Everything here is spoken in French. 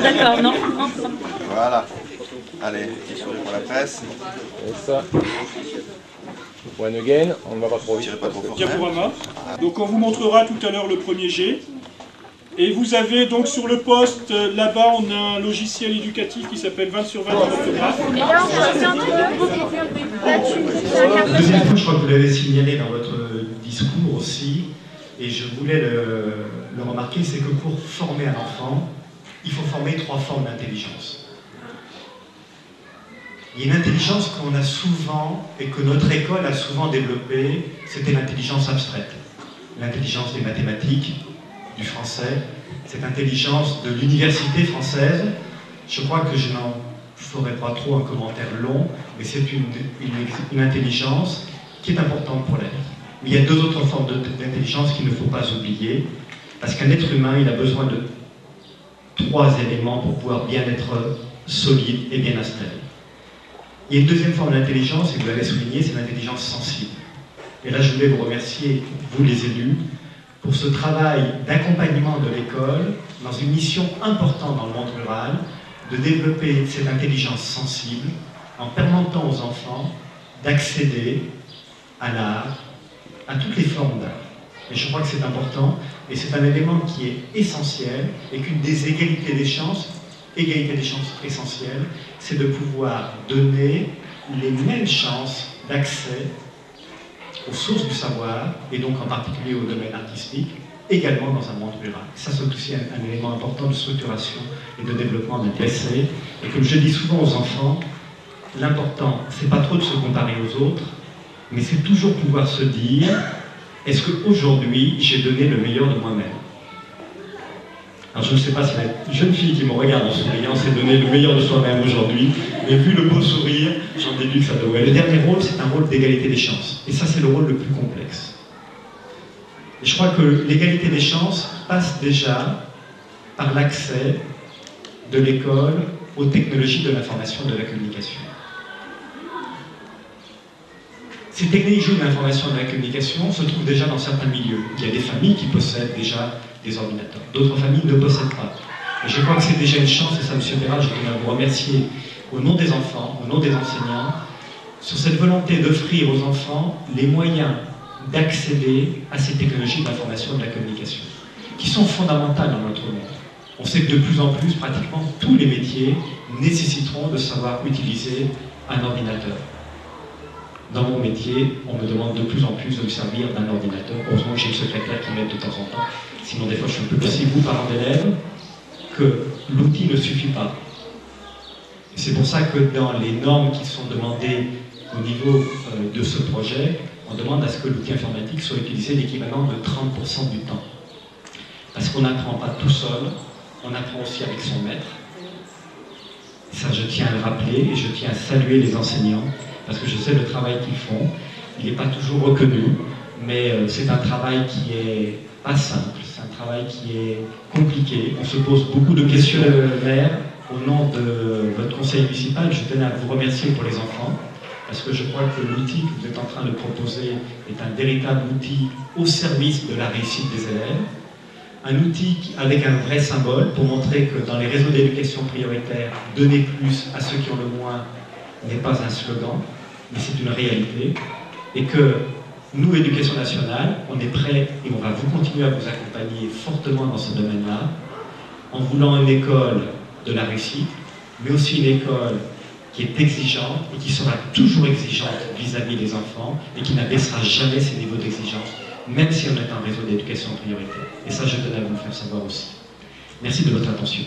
D'accord, non. Voilà. Allez, petit sourire pour la presse. C'est ça. One again, on ne va pas trop vite. Tirez pas trop fort. Diaporama. Donc on vous montrera tout à l'heure le premier jet. Et vous avez donc sur le poste, là-bas, on a un logiciel éducatif qui s'appelle 20 sur 20 d'orthographe. Et là, on choisit entre deux. Deuxième point, je crois que vous l'avez signalé dans votre discours aussi, et je voulais le remarquer, c'est que pour former un enfant, il faut former 3 formes d'intelligence. Il y a une intelligence qu'on a souvent, et que notre école a souvent développée, c'était l'intelligence abstraite. L'intelligence des mathématiques, du français, cette intelligence de l'université française. Je crois que je n'en ferai pas trop un commentaire long, mais c'est une intelligence qui est importante pour la vie. Mais il y a 2 autres formes d'intelligence qu'il ne faut pas oublier, parce qu'un être humain, il a besoin de 3 éléments pour pouvoir bien être solide et bien installé. Il y a une deuxième forme d'intelligence, et vous l'avez souligné, c'est l'intelligence sensible. Et là, je voulais vous remercier, vous les élus, pour ce travail d'accompagnement de l'école dans une mission importante dans le monde rural, de développer cette intelligence sensible en permettant aux enfants d'accéder à l'art, à toutes les formes d'art. Et je crois que c'est important, et c'est un élément qui est essentiel, et qu'une des égalités des chances essentielles, c'est de pouvoir donner les mêmes chances d'accès aux sources du savoir, et donc en particulier au domaine artistique, également dans un monde rural. Ça, c'est aussi un élément important de structuration et de développement d'intéressés. Et comme je dis souvent aux enfants, l'important, c'est pas trop de se comparer aux autres, mais c'est toujours pouvoir se dire, est-ce qu'aujourd'hui, j'ai donné le meilleur de moi-même? Alors je ne sais pas si la jeune fille qui me regarde en souriant s'est donné le meilleur de soi-même aujourd'hui, mais vu le beau sourire, j'en déduis que ça devrait. Le dernier rôle, c'est un rôle d'égalité des chances. Et ça, c'est le rôle le plus complexe. Et je crois que l'égalité des chances passe déjà par l'accès de l'école aux technologies de l'information et de la communication. Ces technologies de l'information et de la communication se trouvent déjà dans certains milieux. Il y a des familles qui possèdent déjà des ordinateurs. D'autres familles ne possèdent pas. Et je crois que c'est déjà une chance, et ça, M. Perra, je voudrais vous remercier au nom des enfants, au nom des enseignants, sur cette volonté d'offrir aux enfants les moyens d'accéder à ces technologies de l'information et de la communication, qui sont fondamentales dans notre monde. On sait que de plus en plus, pratiquement tous les métiers nécessiteront de savoir utiliser un ordinateur. Dans mon métier, on me demande de plus en plus de me servir d'un ordinateur. Heureusement que j'ai une secrétaire qui m'aide de temps en temps. Sinon, des fois, je suis un peu aussi, vous, parents d'élèves, que l'outil ne suffit pas. C'est pour ça que dans les normes qui sont demandées au niveau de ce projet, on demande à ce que l'outil informatique soit utilisé l'équivalent de 30% du temps. Parce qu'on n'apprend pas tout seul, on apprend aussi avec son maître. Ça, je tiens à le rappeler, et je tiens à saluer les enseignants, parce que je sais le travail qu'ils font. Il n'est pas toujours reconnu, mais c'est un travail qui est pas simple, c'est un travail qui est compliqué. On se pose beaucoup de questions. Le maire, au nom de votre conseil municipal, je tenais à vous remercier pour les enfants, parce que je crois que l'outil que vous êtes en train de proposer est un véritable outil au service de la réussite des élèves. Un outil avec un vrai symbole pour montrer que dans les réseaux d'éducation prioritaire, donner plus à ceux qui ont le moins n'est pas un slogan, mais c'est une réalité. Et que nous, Éducation nationale, on est prêts et on va vous continuer à vous accompagner fortement dans ce domaine-là, en voulant une école de la réussite, mais aussi une école qui est exigeante et qui sera toujours exigeante vis-à-vis des enfants et qui n'abaissera jamais ses niveaux d'exigence, même si on est un réseau d'éducation prioritaire. Et ça, je tenais à vous le faire savoir aussi. Merci de votre attention.